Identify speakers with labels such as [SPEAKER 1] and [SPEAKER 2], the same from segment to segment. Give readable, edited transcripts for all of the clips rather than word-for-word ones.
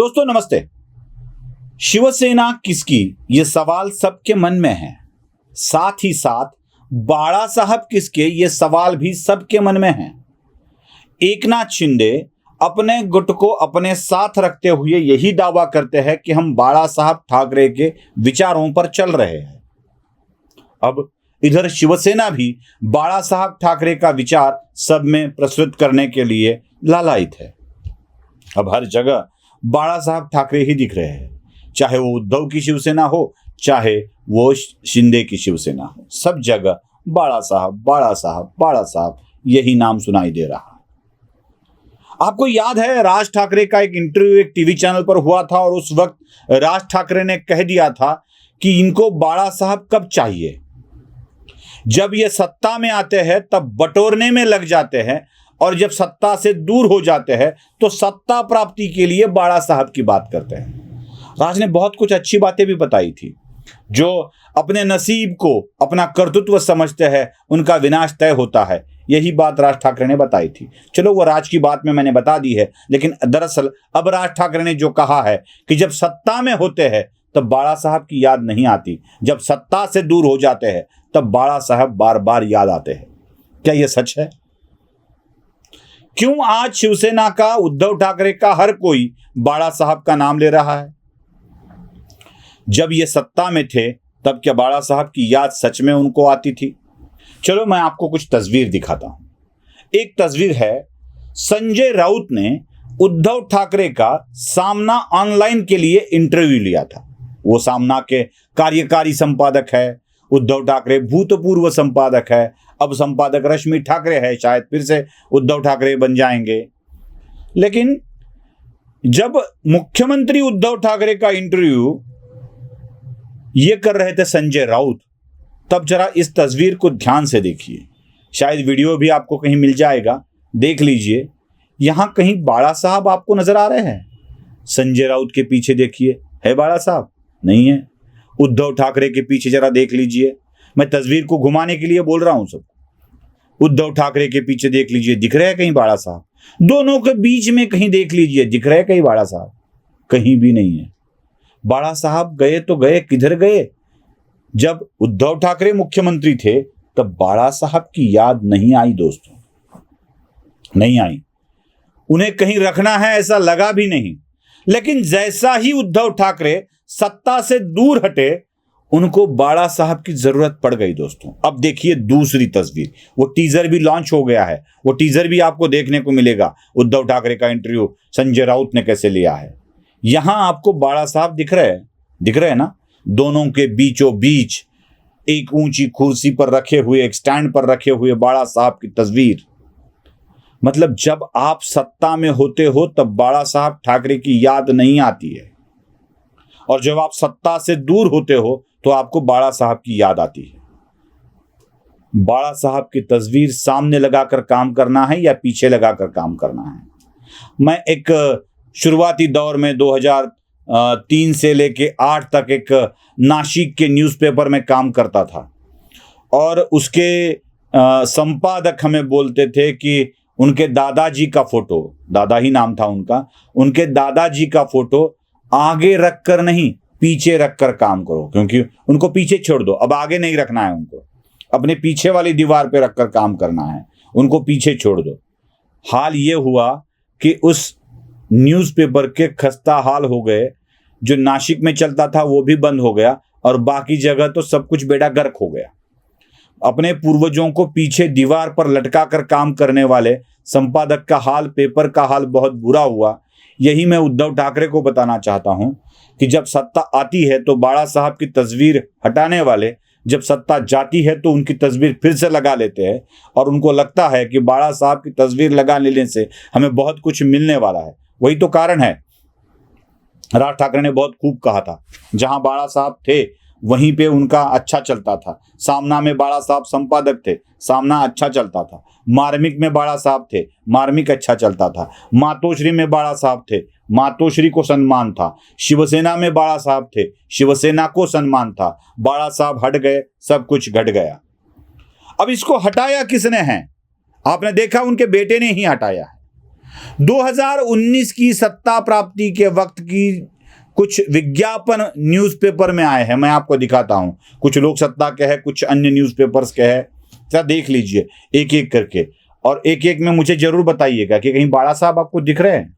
[SPEAKER 1] दोस्तों नमस्ते। शिवसेना किसकी, ये सवाल सबके मन में है। साथ ही साथ बाड़ा साहब किसके, ये सवाल भी सबके मन में है। एकनाथ शिंदे अपने गुट को अपने साथ रखते हुए यही दावा करते हैं कि हम बाड़ा साहब ठाकरे के विचारों पर चल रहे हैं। अब इधर शिवसेना भी बाड़ा साहब ठाकरे का विचार सब में प्रस्तुत करने के लिए लालायित है। अब हर जगह बाड़ा साहब ठाकरे ही दिख रहे हैं, चाहे वो उद्धव की शिवसेना हो, चाहे वो शिंदे की शिवसेना हो। सब जगह बाड़ा साहब बाड़ा साहब बाड़ा साहब यही नाम सुनाई दे रहा है। आपको याद है राज ठाकरे का एक इंटरव्यू एक टीवी चैनल पर हुआ था और उस वक्त राज ठाकरे ने कह दिया था कि इनको बाड़ा साहब कब चाहिए, जब ये सत्ता में आते हैं तब बटोरने में लग जाते हैं और जब सत्ता से दूर हो जाते हैं तो सत्ता प्राप्ति के लिए बाड़ा साहब की बात करते हैं। राज ने बहुत कुछ अच्छी बातें भी बताई थी। जो अपने नसीब को अपना कर्तृत्व समझते हैं उनका विनाश तय होता है, यही बात राज ठाकरे ने बताई थी। चलो वो राज की बात में मैंने बता दी है, लेकिन दरअसल अब राज ठाकरे ने जो कहा है कि जब सत्ता में होते हैं तब बाड़ा साहब की याद नहीं आती, जब सत्ता से दूर हो जाते हैं तब बाड़ा साहब बार बार याद आते हैं। क्या यह सच है? क्यों आज शिवसेना का, उद्धव ठाकरे का हर कोई बाड़ा साहब का नाम ले रहा है? जब ये सत्ता में थे तब क्या बाड़ा साहब की याद सच में उनको आती थी? चलो मैं आपको कुछ तस्वीर दिखाता हूं। एक तस्वीर है, संजय राउत ने उद्धव ठाकरे का सामना ऑनलाइन के लिए इंटरव्यू लिया था। वो सामना के कार्यकारी संपादक है, उद्धव ठाकरे भूतपूर्व संपादक है, अब संपादक रश्मि ठाकरे है, शायद फिर से उद्धव ठाकरे बन जाएंगे। लेकिन जब मुख्यमंत्री उद्धव ठाकरे का इंटरव्यू ये कर रहे थे संजय राउत, तब जरा इस तस्वीर को ध्यान से देखिए। शायद वीडियो भी आपको कहीं मिल जाएगा, देख लीजिए। यहां कहीं बाड़ा साहब आपको नजर आ रहे हैं? संजय राउत के पीछे देखिए, है बाड़ा साहब? नहीं है। उद्धव ठाकरे के पीछे जरा देख लीजिए। मैं तस्वीर को घुमाने के लिए बोल रहा हूं सब। उद्धव ठाकरे के पीछे देख लीजिए, दिख रहे हैं कहीं बाड़ा साहब? दोनों के बीच में कहीं देख लीजिए, दिख रहे हैं कहीं बाड़ा साहब? कहीं भी नहीं है। बाड़ा साहब गए तो गए, किधर गए? जब उद्धव ठाकरे मुख्यमंत्री थे तब बाड़ा साहब की याद नहीं आई दोस्तों, नहीं आई। उन्हें कहीं रखना है ऐसा लगा भी नहीं। लेकिन जैसा ही उद्धव ठाकरे सत्ता से दूर हटे, उनको बाड़ा साहब की जरूरत पड़ गई दोस्तों। अब देखिए दूसरी तस्वीर, वो टीजर भी लॉन्च हो गया है, वो टीजर भी आपको देखने को मिलेगा। उद्धव ठाकरे का इंटरव्यू संजय राउत ने कैसे लिया है। यहां आपको बाड़ा साहब दिख रहे हैं ना? दोनों के बीचों बीच एक ऊंची कुर्सी पर रखे हुए, एक स्टैंड पर रखे हुए बाड़ा साहब की तस्वीर। मतलब जब आप सत्ता में होते हो तब बाड़ा साहब ठाकरे की याद नहीं आती है, और जब आप सत्ता से दूर होते हो तो आपको बाड़ा साहब की याद आती है। बाड़ा साहब की तस्वीर सामने लगाकर काम करना है या पीछे लगाकर काम करना है? मैं एक शुरुआती दौर में 2003 से लेके 8 तक एक नासिक के न्यूज़पेपर में काम करता था, और उसके संपादक हमें बोलते थे कि उनके दादाजी का फोटो, दादा ही नाम था उनका, उनके दादाजी का फोटो आगे रखकर नहीं पीछे रखकर काम करो, क्योंकि उनको पीछे छोड़ दो, अब आगे नहीं रखना है उनको, अपने पीछे वाली दीवार पे रखकर काम करना है, उनको पीछे छोड़ दो। हाल ये हुआ कि उस न्यूज़पेपर के खस्ता हाल हो गए। जो नासिक में चलता था वो भी बंद हो गया, और बाकी जगह तो सब कुछ बेड़ा गर्क हो गया। अपने पूर्वजों को पीछे दीवार पर लटका कर काम करने वाले संपादक का हाल, पेपर का हाल बहुत बुरा हुआ। यही मैं उद्धव ठाकरे को बताना चाहता हूं कि जब सत्ता आती है तो बाड़ा साहब की तस्वीर हटाने वाले, जब सत्ता जाती है तो उनकी तस्वीर फिर से लगा लेते हैं, और उनको लगता है कि बाड़ा साहब की तस्वीर लगा लेने से हमें बहुत कुछ मिलने वाला है। वही तो कारण है। राज ठाकरे ने बहुत खूब कहा था, जहां बाड़ा साहब थे वहीं पे उनका अच्छा चलता था। सामना में बाड़ा साहब संपादक थे, सामना अच्छा चलता था। मार्मिक में बाड़ा साहब थे, मार्मिक अच्छा चलता था। मातोश्री में बाड़ा साहब थे, मातोश्री को सम्मान था। शिवसेना में बाड़ा साहब थे, शिवसेना को सम्मान था। बाड़ा साहब हट गए, सब कुछ घट गया। अब इसको हटाया किसने है? आपने देखा उनके बेटे ने ही हटाया है। 2019 की सत्ता प्राप्ति के वक्त की कुछ विज्ञापन न्यूज़पेपर में आए हैं, मैं आपको दिखाता हूं। कुछ लोक सत्ता के हैं, कुछ अन्य न्यूज़पेपर्स के हैं, जरा देख लीजिए एक एक करके, और एक एक में मुझे जरूर बताइएगा कि कहीं बाड़ा साहब आपको दिख रहे हैं,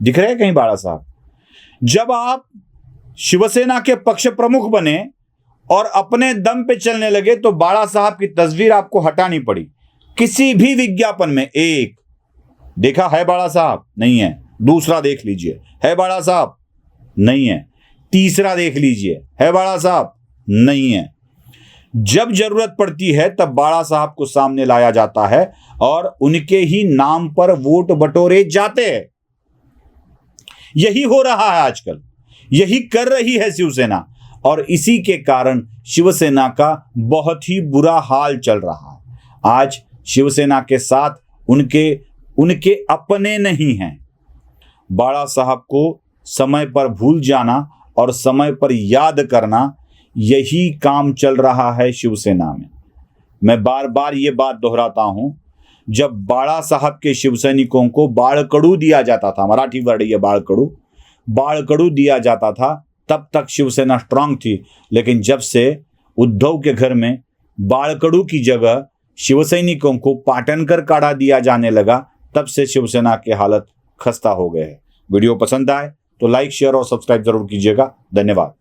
[SPEAKER 1] दिख रहे हैं कहीं बाड़ा साहब। जब आप शिवसेना के पक्ष प्रमुख बने और अपने दम पे चलने लगे तो बाड़ा साहब की तस्वीर आपको हटानी पड़ी। किसी भी विज्ञापन में एक देखा है बाड़ा साहब? नहीं है। दूसरा देख लीजिए, है बाड़ा साहब? नहीं है। तीसरा देख लीजिए, है बाड़ा साहब? नहीं है। जब जरूरत पड़ती है तब बाड़ा साहब को सामने लाया जाता है और उनके ही नाम पर वोट बटोरे जाते हैं। यही हो रहा है आजकल, यही कर रही है शिवसेना, और इसी के कारण शिवसेना का बहुत ही बुरा हाल चल रहा है। आज शिवसेना के साथ उनके अपने नहीं हैं। बाड़ा साहब को समय पर भूल जाना और समय पर याद करना, यही काम चल रहा है शिवसेना में। मैं बार बार ये बात दोहराता हूं, जब बाड़ा साहब के शिवसैनिकों को बाड़कड़ू दिया जाता था, मराठी वर्ड ये बाड़कड़ू दिया जाता था, तब तक शिवसेना स्ट्रांग थी। लेकिन जब से उद्धव के घर में बाड़कड़ू की जगह शिवसैनिकों को पाटनकर काढ़ा दिया जाने लगा, तब से शिवसेना की हालत खस्ता हो गए है। वीडियो पसंद आए तो लाइक, शेयर और सब्सक्राइब जरूर कीजिएगा। धन्यवाद।